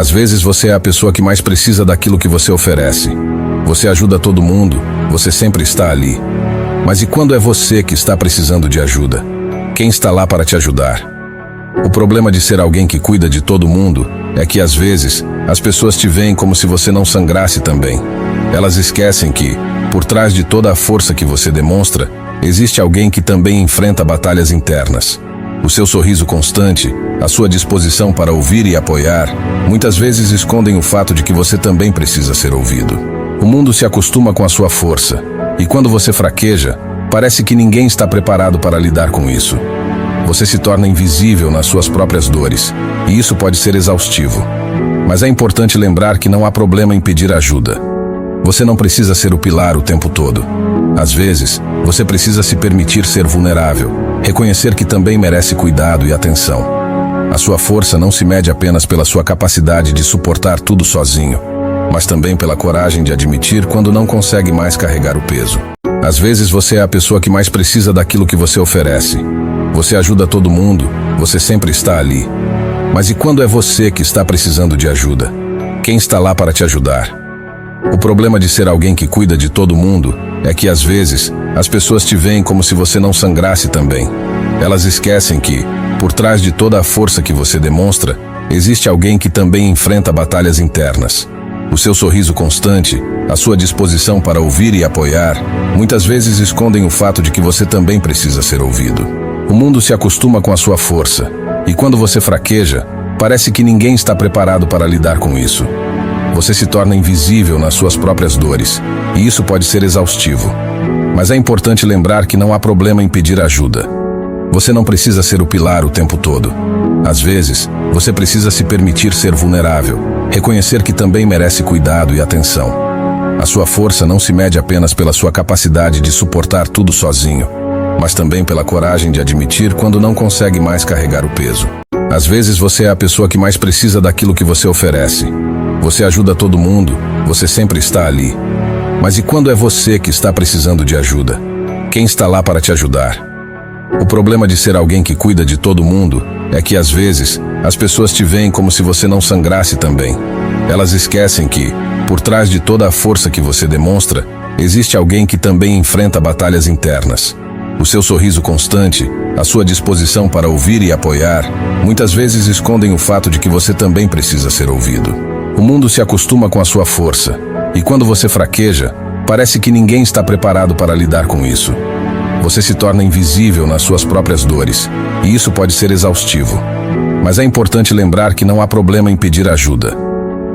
Às vezes você é a pessoa que mais precisa daquilo que você oferece. Você ajuda todo mundo, você sempre está ali. Mas e quando é você que está precisando de ajuda? Quem está lá para te ajudar? O problema de ser alguém que cuida de todo mundo é que, às vezes, as pessoas te veem como se você não sangrasse também. Elas esquecem que, por trás de toda a força que você demonstra, existe alguém que também enfrenta batalhas internas. O seu sorriso constante, a sua disposição para ouvir e apoiar, muitas vezes escondem o fato de que você também precisa ser ouvido. O mundo se acostuma com a sua força, e quando você fraqueja, parece que ninguém está preparado para lidar com isso. Você se torna invisível nas suas próprias dores, e isso pode ser exaustivo. Mas é importante lembrar que não há problema em pedir ajuda. Você não precisa ser o pilar o tempo todo. Às vezes, você precisa se permitir ser vulnerável, reconhecer que também merece cuidado e atenção. A sua força não se mede apenas pela sua capacidade de suportar tudo sozinho, mas também pela coragem de admitir quando não consegue mais carregar o peso. Às vezes você é a pessoa que mais precisa daquilo que você oferece. Você ajuda todo mundo, você sempre está ali. Mas e quando é você que está precisando de ajuda? Quem está lá para te ajudar? O problema de ser alguém que cuida de todo mundo é que, às vezes, as pessoas te veem como se você não sangrasse também. Elas esquecem que, por trás de toda a força que você demonstra, existe alguém que também enfrenta batalhas internas. O seu sorriso constante, a sua disposição para ouvir e apoiar, muitas vezes escondem o fato de que você também precisa ser ouvido. O mundo se acostuma com a sua força, e quando você fraqueja, parece que ninguém está preparado para lidar com isso. Você se torna invisível nas suas próprias dores, e isso pode ser exaustivo. Mas é importante lembrar que não há problema em pedir ajuda. Você não precisa ser o pilar o tempo todo. Às vezes, você precisa se permitir ser vulnerável, reconhecer que também merece cuidado e atenção. A sua força não se mede apenas pela sua capacidade de suportar tudo sozinho, mas também pela coragem de admitir quando não consegue mais carregar o peso. Às vezes você é a pessoa que mais precisa daquilo que você oferece. Você ajuda todo mundo, você sempre está ali. Mas e quando é você que está precisando de ajuda? Quem está lá para te ajudar? O problema de ser alguém que cuida de todo mundo é que, às vezes, as pessoas te veem como se você não sangrasse também. Elas esquecem que, por trás de toda a força que você demonstra, existe alguém que também enfrenta batalhas internas. O seu sorriso constante, a sua disposição para ouvir e apoiar, muitas vezes escondem o fato de que você também precisa ser ouvido. O mundo se acostuma com a sua força, e quando você fraqueja, parece que ninguém está preparado para lidar com isso. Você se torna invisível nas suas próprias dores, e isso pode ser exaustivo. Mas é importante lembrar que não há problema em pedir ajuda.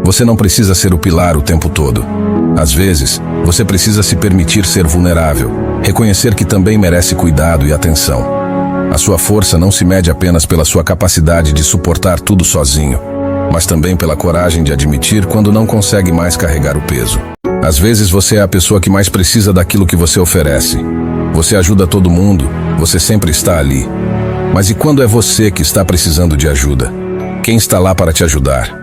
Você não precisa ser o pilar o tempo todo. Às vezes, você precisa se permitir ser vulnerável, reconhecer que também merece cuidado e atenção. A sua força não se mede apenas pela sua capacidade de suportar tudo sozinho, mas também pela coragem de admitir quando não consegue mais carregar o peso. Às vezes você é a pessoa que mais precisa daquilo que você oferece. Você ajuda todo mundo, você sempre está ali. Mas e quando é você que está precisando de ajuda? Quem está lá para te ajudar?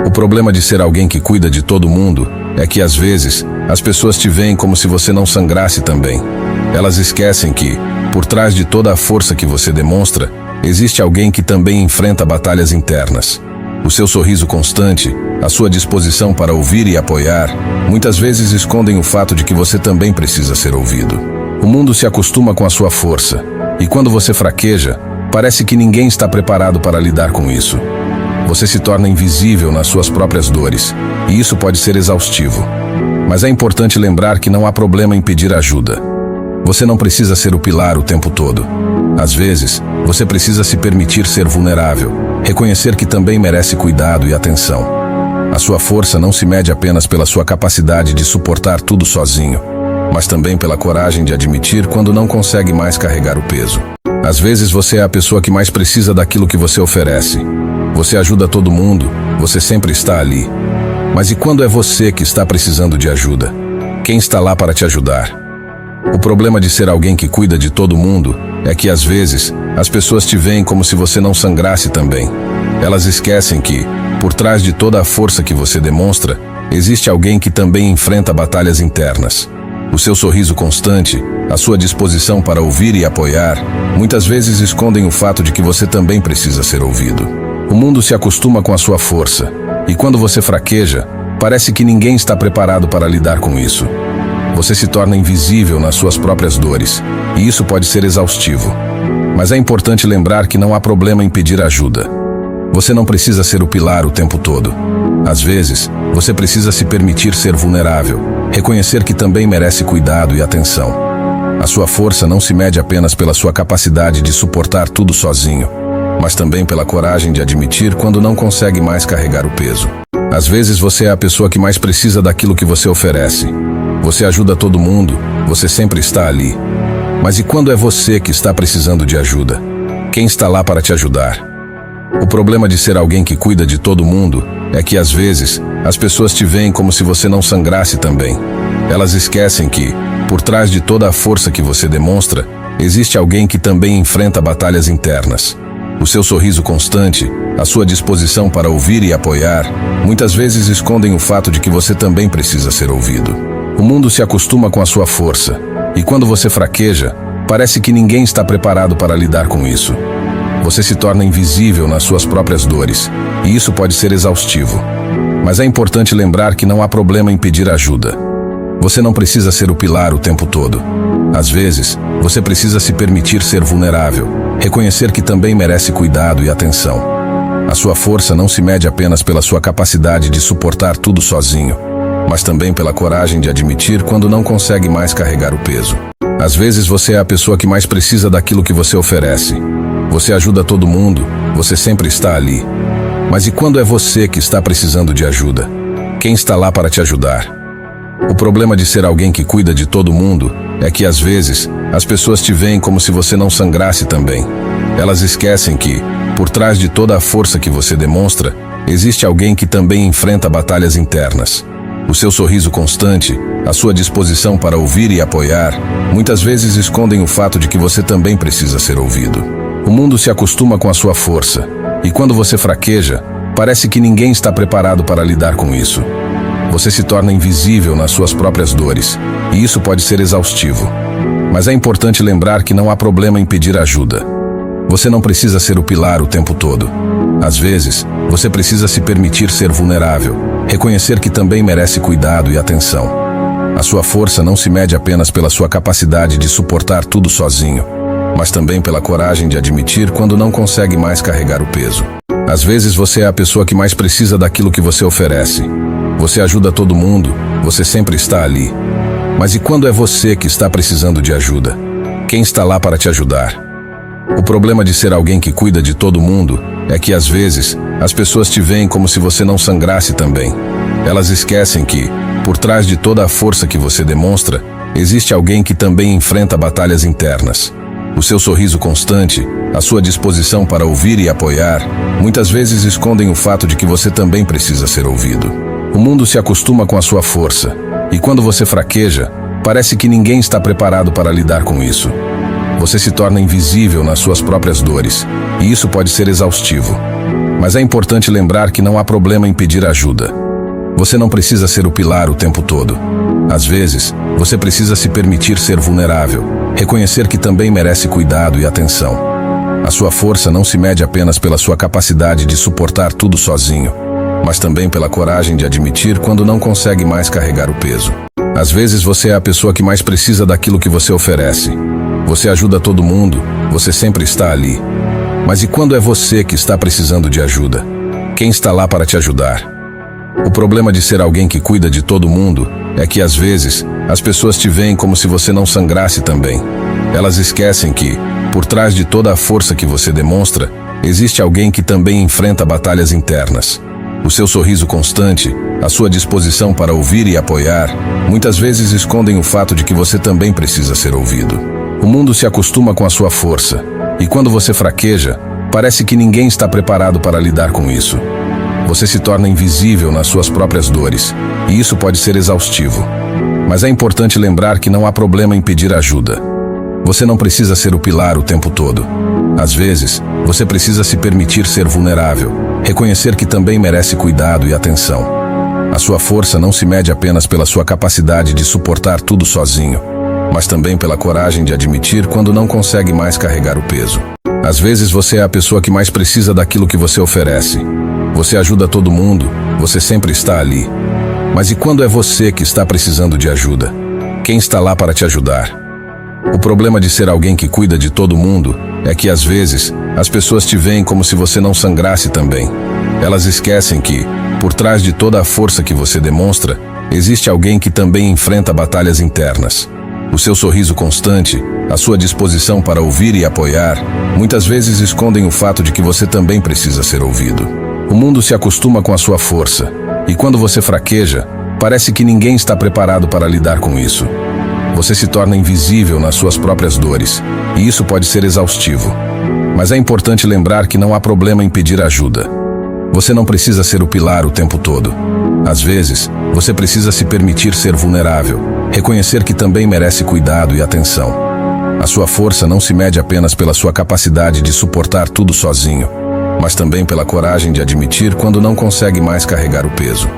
O problema de ser alguém que cuida de todo mundo é que, às vezes, as pessoas te veem como se você não sangrasse também. Elas esquecem que, por trás de toda a força que você demonstra, existe alguém que também enfrenta batalhas internas. O seu sorriso constante, a sua disposição para ouvir e apoiar, muitas vezes escondem o fato de que você também precisa ser ouvido. O mundo se acostuma com a sua força, e quando você fraqueja, parece que ninguém está preparado para lidar com isso. Você se torna invisível nas suas próprias dores, e isso pode ser exaustivo. Mas é importante lembrar que não há problema em pedir ajuda. Você não precisa ser o pilar o tempo todo. Às vezes, você precisa se permitir ser vulnerável, reconhecer que também merece cuidado e atenção. A sua força não se mede apenas pela sua capacidade de suportar tudo sozinho, mas também pela coragem de admitir quando não consegue mais carregar o peso. Às vezes você é a pessoa que mais precisa daquilo que você oferece. Você ajuda todo mundo, você sempre está ali. Mas e quando é você que está precisando de ajuda? Quem está lá para te ajudar? O problema de ser alguém que cuida de todo mundo é que, às vezes, as pessoas te veem como se você não sangrasse também. Elas esquecem que, por trás de toda a força que você demonstra, existe alguém que também enfrenta batalhas internas. O seu sorriso constante, a sua disposição para ouvir e apoiar, muitas vezes escondem o fato de que você também precisa ser ouvido. O mundo se acostuma com a sua força, E quando você fraqueja, parece que ninguém está preparado para lidar com isso. Você se torna invisível nas suas próprias dores, e isso pode ser exaustivo. Mas é importante lembrar que não há problema em pedir ajuda. Você não precisa ser o pilar o tempo todo. Às vezes, você precisa se permitir ser vulnerável, reconhecer que também merece cuidado e atenção. A sua força não se mede apenas pela sua capacidade de suportar tudo sozinho, mas também pela coragem de admitir quando não consegue mais carregar o peso. Às vezes você é a pessoa que mais precisa daquilo que você oferece. Você ajuda todo mundo, você sempre está ali. Mas e quando é você que está precisando de ajuda? Quem está lá para te ajudar? O problema de ser alguém que cuida de todo mundo é que, às vezes, as pessoas te veem como se você não sangrasse também. Elas esquecem que, por trás de toda a força que você demonstra, existe alguém que também enfrenta batalhas internas. O seu sorriso constante, a sua disposição para ouvir e apoiar, muitas vezes escondem o fato de que você também precisa ser ouvido. O mundo se acostuma com a sua força, e quando você fraqueja, parece que ninguém está preparado para lidar com isso. Você se torna invisível nas suas próprias dores, e isso pode ser exaustivo. Mas é importante lembrar que não há problema em pedir ajuda. Você não precisa ser o pilar o tempo todo. Às vezes, você precisa se permitir ser vulnerável, reconhecer que também merece cuidado e atenção. A sua força não se mede apenas pela sua capacidade de suportar tudo sozinho, mas também pela coragem de admitir quando não consegue mais carregar o peso. Às vezes você é a pessoa que mais precisa daquilo que você oferece. Você ajuda todo mundo, você sempre está ali. Mas e quando é você que está precisando de ajuda? Quem está lá para te ajudar? O problema de ser alguém que cuida de todo mundo é que, às vezes, as pessoas te veem como se você não sangrasse também. Elas esquecem que, por trás de toda a força que você demonstra, existe alguém que também enfrenta batalhas internas. O seu sorriso constante, a sua disposição para ouvir e apoiar, muitas vezes escondem o fato de que você também precisa ser ouvido. O mundo se acostuma com a sua força, e quando você fraqueja, parece que ninguém está preparado para lidar com isso. Você se torna invisível nas suas próprias dores, e isso pode ser exaustivo. Mas é importante lembrar que não há problema em pedir ajuda. Você não precisa ser o pilar o tempo todo. Às vezes, você precisa se permitir ser vulnerável, reconhecer que também merece cuidado e atenção. A sua força não se mede apenas pela sua capacidade de suportar tudo sozinho, mas também pela coragem de admitir quando não consegue mais carregar o peso. Às vezes você é a pessoa que mais precisa daquilo que você oferece. Você ajuda todo mundo, você sempre está ali. Mas e quando é você que está precisando de ajuda? Quem está lá para te ajudar? O problema de ser alguém que cuida de todo mundo é que, às vezes, as pessoas te veem como se você não sangrasse também. Elas esquecem que, por trás de toda a força que você demonstra, existe alguém que também enfrenta batalhas internas. O seu sorriso constante, a sua disposição para ouvir e apoiar, muitas vezes escondem o fato de que você também precisa ser ouvido. O mundo se acostuma com a sua força, e quando você fraqueja, parece que ninguém está preparado para lidar com isso. Você se torna invisível nas suas próprias dores, e isso pode ser exaustivo. Mas é importante lembrar que não há problema em pedir ajuda. Você não precisa ser o pilar o tempo todo. Às vezes, você precisa se permitir ser vulnerável, reconhecer que também merece cuidado e atenção. A sua força não se mede apenas pela sua capacidade de suportar tudo sozinho, mas também pela coragem de admitir quando não consegue mais carregar o peso. Às vezes você é a pessoa que mais precisa daquilo que você oferece. Você ajuda todo mundo, você sempre está ali. Mas e quando é você que está precisando de ajuda? Quem está lá para te ajudar? O problema de ser alguém que cuida de todo mundo é que, às vezes, as pessoas te veem como se você não sangrasse também. Elas esquecem que, por trás de toda a força que você demonstra, existe alguém que também enfrenta batalhas internas. O seu sorriso constante, a sua disposição para ouvir e apoiar, muitas vezes escondem o fato de que você também precisa ser ouvido. O mundo se acostuma com a sua força, e quando você fraqueja, parece que ninguém está preparado para lidar com isso. Você se torna invisível nas suas próprias dores, e isso pode ser exaustivo. Mas é importante lembrar que não há problema em pedir ajuda. Você não precisa ser o pilar o tempo todo. Às vezes, você precisa se permitir ser vulnerável, reconhecer que também merece cuidado e atenção. A sua força não se mede apenas pela sua capacidade de suportar tudo sozinho, mas também pela coragem de admitir quando não consegue mais carregar o peso. Às vezes você é a pessoa que mais precisa daquilo que você oferece. Você ajuda todo mundo, você sempre está ali. Mas e quando é você que está precisando de ajuda? Quem está lá para te ajudar? O problema de ser alguém que cuida de todo mundo é que, às vezes, as pessoas te veem como se você não sangrasse também. Elas esquecem que, por trás de toda a força que você demonstra, existe alguém que também enfrenta batalhas internas. O seu sorriso constante, a sua disposição para ouvir e apoiar, muitas vezes escondem o fato de que você também precisa ser ouvido. O mundo se acostuma com a sua força, e quando você fraqueja, parece que ninguém está preparado para lidar com isso. Você se torna invisível nas suas próprias dores, e isso pode ser exaustivo. Mas é importante lembrar que não há problema em pedir ajuda. Você não precisa ser o pilar o tempo todo. Às vezes, você precisa se permitir ser vulnerável, reconhecer que também merece cuidado e atenção. A sua força não se mede apenas pela sua capacidade de suportar tudo sozinho, mas também pela coragem de admitir quando não consegue mais carregar o peso.